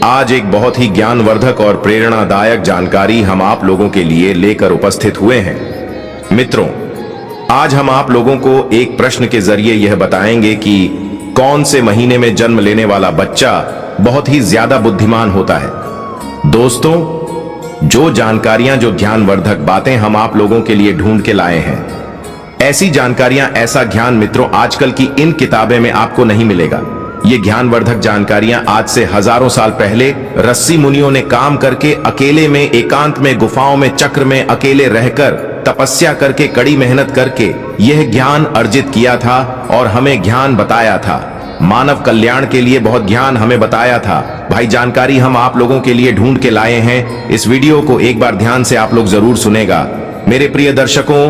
आज एक बहुत ही ज्ञानवर्धक और प्रेरणादायक जानकारी हम आप लोगों के लिए लेकर उपस्थित हुए हैं। मित्रों, आज हम आप लोगों को एक प्रश्न के जरिए यह बताएंगे कि कौन से महीने में जन्म लेने वाला बच्चा बहुत ही ज्यादा बुद्धिमान होता है। दोस्तों, जो जानकारियां, जो ज्ञानवर्धक बातें हम आप लोगों के लिए ढूंढ के लाए हैं, ऐसी जानकारियां, ऐसा ज्ञान मित्रों आजकल की इन किताबें में आपको नहीं मिलेगा। ये ज्ञानवर्धक जानकारियां आज से हजारों साल पहले ऋषि मुनियों ने काम करके अकेले में, एकांत में, गुफाओं में, चक्र में अकेले रहकर, तपस्या करके, कड़ी मेहनत करके यह ज्ञान अर्जित किया था और हमें ज्ञान बताया था। मानव कल्याण के लिए बहुत ज्ञान हमें बताया था। भाई, जानकारी हम आप लोगों के लिए ढूंढ के लाए हैं। इस वीडियो को एक बार ध्यान से आप लोग जरूर सुनेगा। मेरे प्रिय दर्शकों,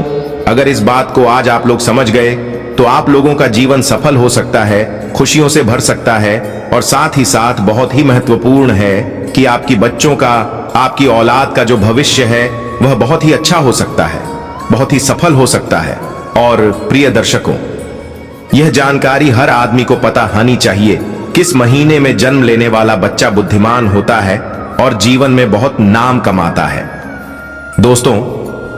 अगर इस बात को आज आप लोग समझ गए तो आप लोगों का जीवन सफल हो सकता है, खुशियों से भर सकता है, और साथ ही साथ बहुत ही महत्वपूर्ण है कि आपकी बच्चों का, आपकी औलाद का जो भविष्य है वह बहुत ही अच्छा हो सकता है, बहुत ही सफल हो सकता है। और प्रिय दर्शकों, यह जानकारी हर आदमी को पता होनी चाहिए किस महीने में जन्म लेने वाला बच्चा बुद्धिमान होता है और जीवन में बहुत नाम कमाता है। दोस्तों,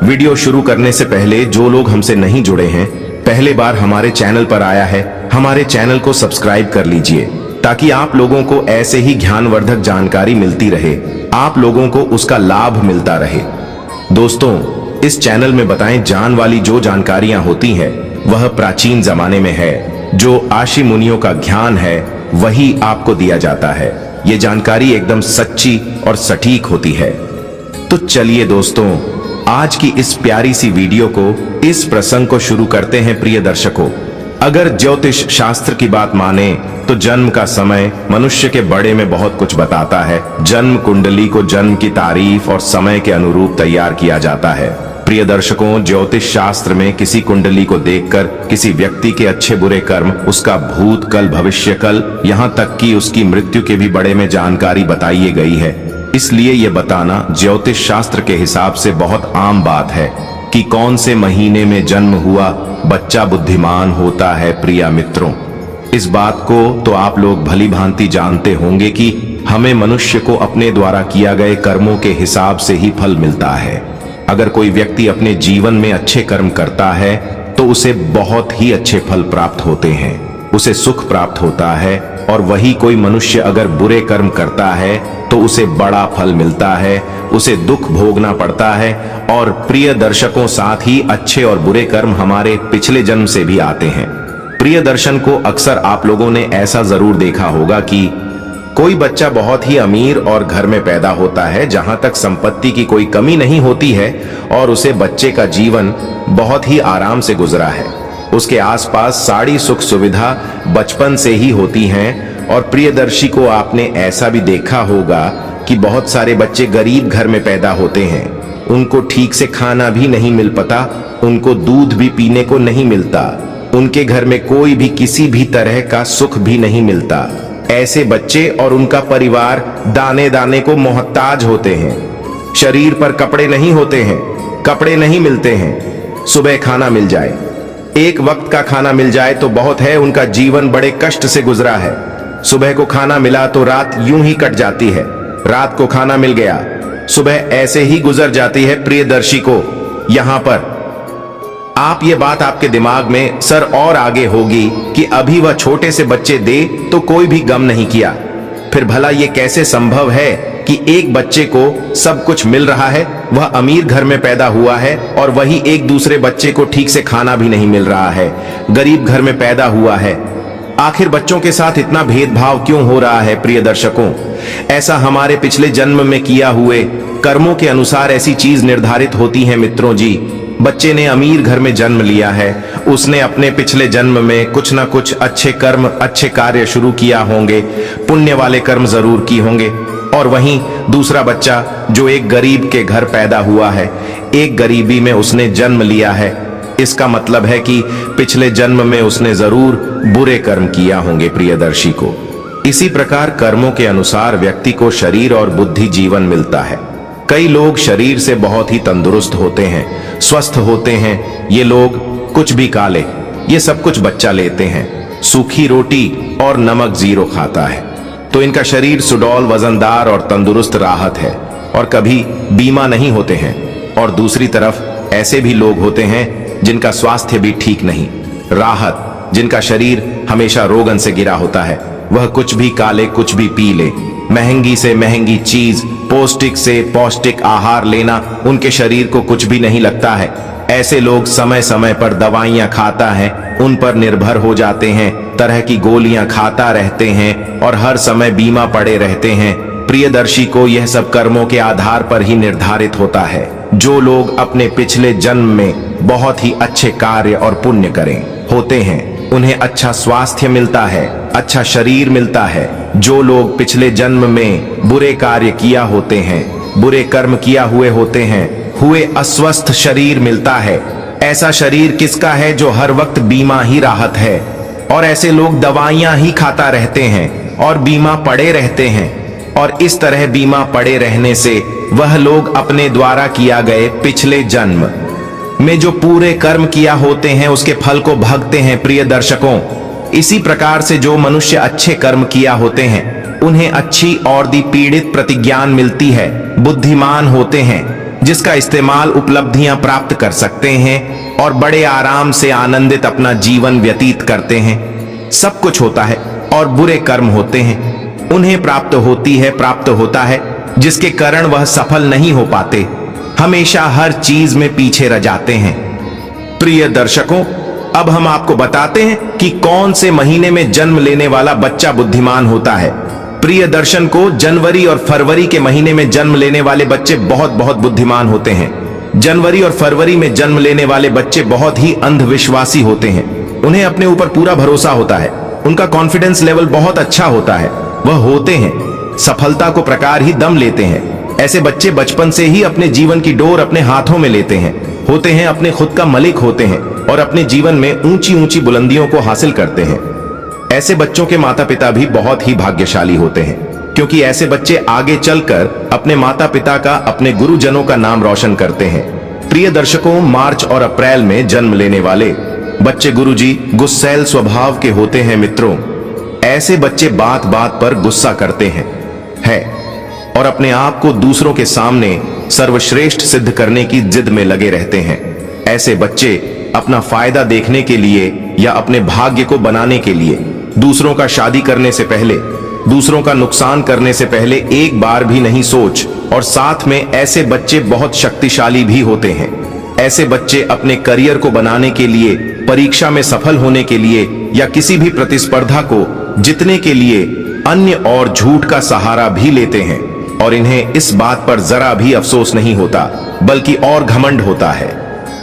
वीडियो शुरू करने से पहले जो लोग हमसे नहीं जुड़े हैं, पहले बार हमारे चैनल पर आया है, हमारे चैनल को सब्सक्राइब कर लीजिए ताकि आप लोगों को ऐसे ही ज्ञानवर्धक जानकारी मिलती रहे, आप लोगों को उसका लाभ मिलता रहे। दोस्तों, इस चैनल में बताएं जान वाली जो जानकारियां होती हैं वह प्राचीन जमाने में है। जो ऋषि मुनियों का ज्ञान है वही आपको दिया जाता है। ये जानकारी एकदम सच्ची और सटीक होती है। तो चलिए दोस्तों, आज की इस प्यारी सी वीडियो को, इस प्रसंग को शुरू करते हैं। प्रिय दर्शकों, अगर ज्योतिष शास्त्र की बात माने तो जन्म का समय मनुष्य के बड़े में बहुत कुछ बताता है। जन्म कुंडली को जन्म की तारीख और समय के अनुरूप तैयार किया जाता है। प्रिय दर्शकों, ज्योतिष शास्त्र में किसी कुंडली को देखकर किसी व्यक्ति के अच्छे बुरे कर्म, उसका भूतकल, भविष्यकल, यहाँ तक कि उसकी मृत्यु के भी बड़े में जानकारी बताई गई है। इसलिए यह बताना ज्योतिष शास्त्र के हिसाब से बहुत आम बात है कि कौन से महीने में जन्म हुआ बच्चा बुद्धिमान होता है। प्रिय मित्रों, इस बात को तो आप लोग भली भांति जानते होंगे कि हमें मनुष्य को अपने द्वारा किया गए कर्मों के हिसाब से ही फल मिलता है। अगर कोई व्यक्ति अपने जीवन में अच्छे कर्म करता है तो उसे बहुत ही अच्छे फल प्राप्त होते हैं, उसे सुख प्राप्त होता है। और वही कोई मनुष्य अगर बुरे कर्म करता है तो उसे बड़ा फल मिलता है, उसे दुख भोगना पड़ता है। और प्रिय दर्शकों, साथ ही अच्छे और बुरे कर्म हमारे पिछले जन्म से भी आते हैं। प्रिय दर्शन को अक्सर आप लोगों ने ऐसा जरूर देखा होगा कि कोई बच्चा बहुत ही अमीर और घर में पैदा होता है जहां तक संपत्ति की कोई कमी नहीं होती है, और उसे बच्चे का जीवन बहुत ही आराम से गुजरा है। उसके आसपास सारी सुख सुविधा बचपन से ही होती हैं। और प्रियदर्शी को आपने ऐसा भी देखा होगा कि बहुत सारे बच्चे गरीब घर में पैदा होते हैं, उनको ठीक से खाना भी नहीं मिल पाता, उनको दूध भी पीने को नहीं मिलता, उनके घर में कोई भी किसी भी तरह का सुख भी नहीं मिलता। ऐसे बच्चे और उनका परिवार दाने दाने को मोहताज होते हैं। शरीर पर कपड़े नहीं होते हैं, कपड़े नहीं मिलते हैं। सुबह खाना मिल जाए, एक वक्त का खाना मिल जाए तो बहुत है। उनका जीवन बड़े कष्ट से गुजरा है। सुबह को खाना मिला तो रात यूं ही कट जाती है, रात को खाना मिल गया, सुबह ऐसे ही गुजर जाती है। प्रियदर्शी को यहां पर आप ये बात आपके दिमाग में सर और आगे होगी कि अभी वह छोटे से बच्चे दे तो कोई भी गम नहीं किया। फिर भला ये कैसे संभव है कि एक बच्चे को सब कुछ मिल रहा है, वह अमीर घर में पैदा हुआ है, और वही एक दूसरे बच्चे को ठीक से खाना भी नहीं मिल रहा है, गरीब घर में पैदा हुआ है। आखिर बच्चों के साथ इतना भेदभाव क्यों हो रहा है? प्रिय दर्शकों, ऐसा हमारे पिछले जन्म में किया हुए कर्मों के अनुसार ऐसी चीज निर्धारित होती है। मित्रों जी, बच्चे ने अमीर घर में जन्म लिया है, उसने अपने पिछले जन्म में कुछ ना कुछ अच्छे कर्म, अच्छे कार्य शुरू किया होंगे, पुण्य वाले कर्म जरूर किए होंगे। और वहीं दूसरा बच्चा जो एक गरीब के घर पैदा हुआ है, एक गरीबी में उसने जन्म लिया है, इसका मतलब है कि पिछले जन्म में उसने जरूर बुरे कर्म किया होंगे। प्रियदर्शी को इसी प्रकार कर्मों के अनुसार व्यक्ति को शरीर और बुद्धि जीवन मिलता है। कई लोग शरीर से बहुत ही तंदुरुस्त होते हैं, स्वस्थ होते हैं। ये लोग कुछ भी खा ले, ये सब कुछ बच्चा लेते हैं। सूखी रोटी और नमक जीरो खाता है तो इनका शरीर सुडौल, वजनदार और तंदुरुस्त राहत है और कभी बीमा नहीं होते हैं। और दूसरी तरफ ऐसे भी लोग होते हैं जिनका स्वास्थ्य भी ठीक नहीं। राहत, जिनका शरीर हमेशा रोगन से गिरा होता है, वह कुछ भी काले, कुछ भी पी ले, महंगी से महंगी चीज, पौष्टिक से पौष्टिक आहार लेना उनके शरीर को कुछ भी नहीं लगता है। ऐसे लोग समय समय पर दवाइयां खाता है, उन पर निर्भर हो जाते हैं, तरह की गोलियां खाता रहते हैं और हर समय बीमा पड़े रहते हैं। प्रियदर्शी को यह सब कर्मों के आधार पर ही निर्धारित होता है। जो लोग अपने पिछले जन्म में बहुत ही अच्छे कार्य और पुण्य करें होते हैं, उन्हें अच्छा स्वास्थ्य मिलता है, अच्छा शरीर मिलता है। जो लोग पिछले जन्म में बुरे कार्य किया होते हैं, बुरे कर्म किया हुए होते हैं, हुए अस्वस्थ शरीर मिलता है। ऐसा शरीर किसका है जो हर वक्त बीमा ही राहत है। और ऐसे लोग दवाइयां ही खाता रहते हैं और बीमा पड़े रहते हैं। और इस तरह बीमा पड़े रहने से वह लोग अपने द्वारा किया गए पिछले जन्म में जो पूरे कर्म किया होते हैं उसके फल को भोगते हैं। प्रिय दर्शकों, इसी प्रकार से जो मनुष्य अच्छे कर्म किया होते हैं उन्हें अच्छी और दी पीड़ित प्रतिज्ञान मिलती है, बुद्धिमान होते हैं, जिसका इस्तेमाल उपलब्धियां प्राप्त कर सकते हैं और बड़े आराम से आनंदित अपना जीवन व्यतीत करते हैं। सब कुछ होता है और बुरे कर्म होते हैं, उन्हें प्राप्त होता है जिसके कारण वह सफल नहीं हो पाते, हमेशा हर चीज में पीछे रह जाते हैं। प्रिय दर्शकों, अब हम आपको बताते हैं कि कौन से महीने में जन्म लेने वाला बच्चा बुद्धिमान होता है। प्रिय दर्शन को जनवरी और फरवरी के महीने में जन्म लेने वाले बच्चे बहुत बहुत बुद्धिमान होते हैं। जनवरी और फरवरी में जन्म लेने वाले बच्चे बहुत ही अंधविश्वासी होते हैं। उन्हें अपने ऊपर पूरा भरोसा होता है, उनका कॉन्फिडेंस लेवल बहुत अच्छा होता है। वह होते हैं सफलता को प्रकार ही दम लेते हैं। ऐसे बच्चे बचपन से ही अपने जीवन की डोर अपने हाथों में लेते हैं, होते हैं अपने खुद का मलिक होते हैं और अपने जीवन में ऊंची ऊंची बुलंदियों को हासिल करते हैं। ऐसे बच्चों के माता पिता भी बहुत ही भाग्यशाली होते हैं, क्योंकि ऐसे बच्चे आगे चलकर अपने माता पिता का, अपने गुरुजनों का नाम रोशन करते हैं। प्रिय दर्शकों, मार्च और अप्रैल में जन्म लेने वाले बच्चे गुरुजी गुस्सैल स्वभाव के होते हैं। मित्रों, ऐसे बच्चे बात बात पर गुस्सा करते हैं और अपने आप को दूसरों के सामने सर्वश्रेष्ठ सिद्ध करने की जिद में लगे रहते हैं। ऐसे बच्चे अपना फायदा देखने के लिए या अपने भाग्य को बनाने के लिए दूसरों का शादी करने से पहले, दूसरों का नुकसान करने से पहले एक बार भी नहीं सोच। और साथ में ऐसे बच्चे बहुत शक्तिशाली भी होते हैं। ऐसे बच्चे अपने करियर को बनाने के लिए, परीक्षा में सफल होने के लिए या किसी भी प्रतिस्पर्धा को जीतने के लिए अन्य और झूठ का सहारा भी लेते हैं और इन्हें इस बात पर जरा भी अफसोस नहीं होता, बल्कि और घमंड होता है।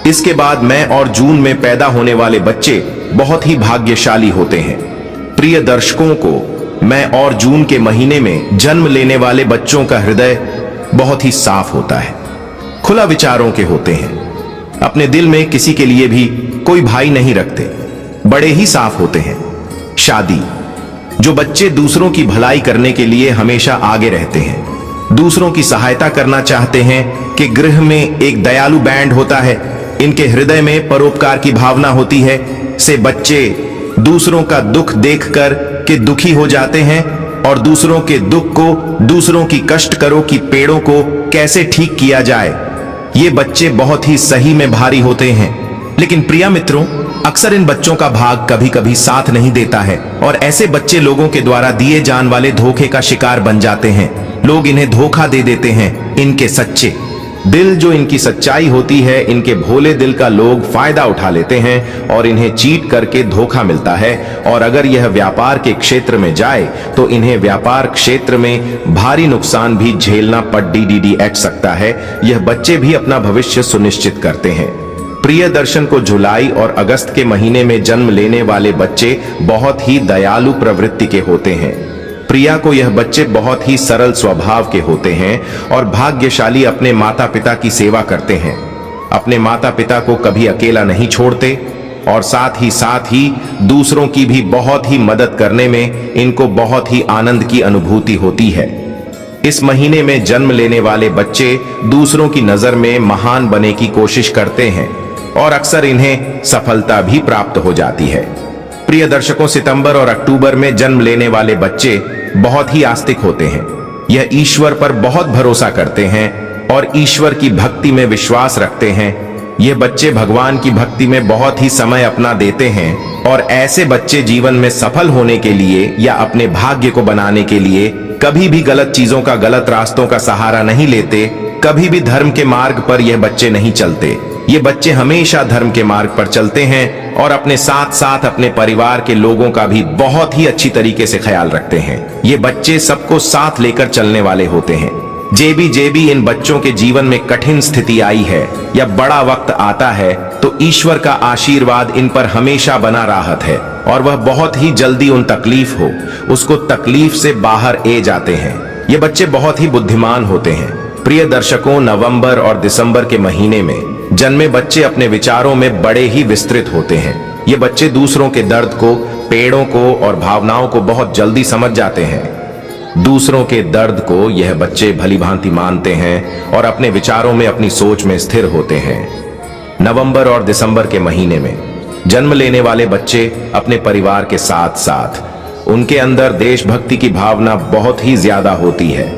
इसके बाद मई और जून में पैदा होने वाले बच्चे बहुत ही भाग्यशाली होते हैं। प्रिय दर्शकों को, मई और जून के महीने में जन्म लेने वाले बच्चों का हृदय बहुत ही साफ होता है, खुला विचारों के होते हैं, अपने दिल में किसी के लिए भी कोई भाई नहीं रखते, बड़े ही साफ होते हैं। शादी, जो बच्चे दूसरों की भलाई करने के लिए हमेशा आगे रहते हैं, दूसरों की सहायता करना चाहते हैं, कि गृह में एक दयालु बैंड होता है, इनके हृदय में परोपकार की भावना होती है, से बच्चे दूसरों का दुख देखकर के दुखी हो जाते हैं और दूसरों के दुख को, दूसरों की कष्ट करो की पेड़ों को कैसे ठीक किया जाए, ये बच्चे बहुत ही सही में भारी होते हैं। लेकिन प्रिय मित्रों, अक्सर इन बच्चों का भाग कभी कभी साथ नहीं देता है और ऐसे बच्चे लोगों के द्वारा दिए जाने वाले धोखे का शिकार बन जाते हैं। लोग इन्हें धोखा दे देते हैं। इनके सच्चे दिल, जो इनकी सच्चाई होती है, इनके भोले दिल का लोग फायदा उठा लेते हैं और इन्हें चीट करके धोखा मिलता है। और अगर यह व्यापार के क्षेत्र में जाए तो इन्हें व्यापार क्षेत्र में भारी नुकसान भी झेलना पड़ सकता है। यह बच्चे भी अपना भविष्य सुनिश्चित करते हैं। प्रिय दर्शन को जुलाई और अगस्त के महीने में जन्म लेने वाले बच्चे बहुत ही दयालु प्रवृत्ति के होते हैं। प्रिया को यह बच्चे बहुत ही सरल स्वभाव के होते हैं और भाग्यशाली अपने माता पिता की सेवा करते हैं, अपने माता पिता को कभी अकेला नहीं छोड़ते और साथ ही दूसरों की भी बहुत ही मदद करने में इनको बहुत ही आनंद की अनुभूति होती है। इस महीने में जन्म लेने वाले बच्चे दूसरों की नजर में महान बनने की कोशिश करते हैं और अक्सर इन्हें सफलता भी प्राप्त हो जाती है। प्रिय दर्शकों, सितंबर और अक्टूबर में जन्म लेने वाले बच्चे बहुत ही आस्तिक होते हैं। यह ईश्वर पर बहुत भरोसा करते हैं और ईश्वर की भक्ति में विश्वास रखते हैं। ये बच्चे भगवान की भक्ति में बहुत ही समय अपना देते हैं और ऐसे बच्चे जीवन में सफल होने के लिए या अपने भाग्य को बनाने के लिए कभी भी गलत चीजों का, गलत रास्तों का सहारा नहीं लेते। कभी भी धर्म के मार्ग पर यह बच्चे नहीं चलते। ये बच्चे हमेशा धर्म के मार्ग पर चलते हैं और अपने साथ साथ अपने परिवार के लोगों का भी बहुत ही अच्छी तरीके से ख्याल रखते हैं। ये बच्चे सबको साथ लेकर चलने वाले होते हैं। जेबी इन बच्चों के जीवन में कठिन स्थिति आई है या बड़ा वक्त आता है तो ईश्वर का आशीर्वाद इन पर हमेशा बना राहत है और वह बहुत ही जल्दी उन तकलीफ हो उसको तकलीफ से बाहर ए जाते हैं। ये बच्चे बहुत ही बुद्धिमान होते हैं। प्रिय दर्शकों, नवंबर और दिसंबर के महीने में जन्मे बच्चे अपने विचारों में बड़े ही विस्तृत होते हैं। ये बच्चे दूसरों के दर्द को, पेड़ों को और भावनाओं को बहुत जल्दी समझ जाते हैं। दूसरों के दर्द को यह बच्चे भली भांति मानते हैं और अपने विचारों में, अपनी सोच में स्थिर होते हैं। नवंबर और दिसंबर के महीने में जन्म लेने वाले बच्चे अपने परिवार के साथ साथ उनके अंदर देशभक्ति की भावना बहुत ही ज्यादा होती है।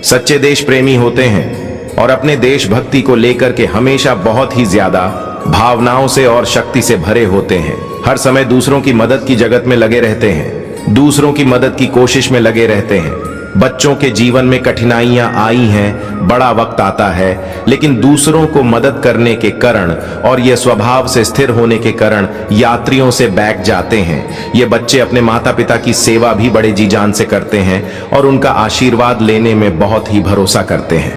सच्चे देश प्रेमी होते हैं और अपने देशभक्ति को लेकर के हमेशा बहुत ही ज्यादा भावनाओं से और शक्ति से भरे होते हैं। हर समय दूसरों की मदद की जगत में लगे रहते हैं, दूसरों की मदद की कोशिश में लगे रहते हैं। बच्चों के जीवन में कठिनाइयां आई हैं, बड़ा वक्त आता है, लेकिन दूसरों को मदद करने के कारण और ये स्वभाव से स्थिर होने के कारण यात्रियों से बैठ जाते हैं। ये बच्चे अपने माता पिता की सेवा भी बड़े जी जान से करते हैं और उनका आशीर्वाद लेने में बहुत ही भरोसा करते हैं।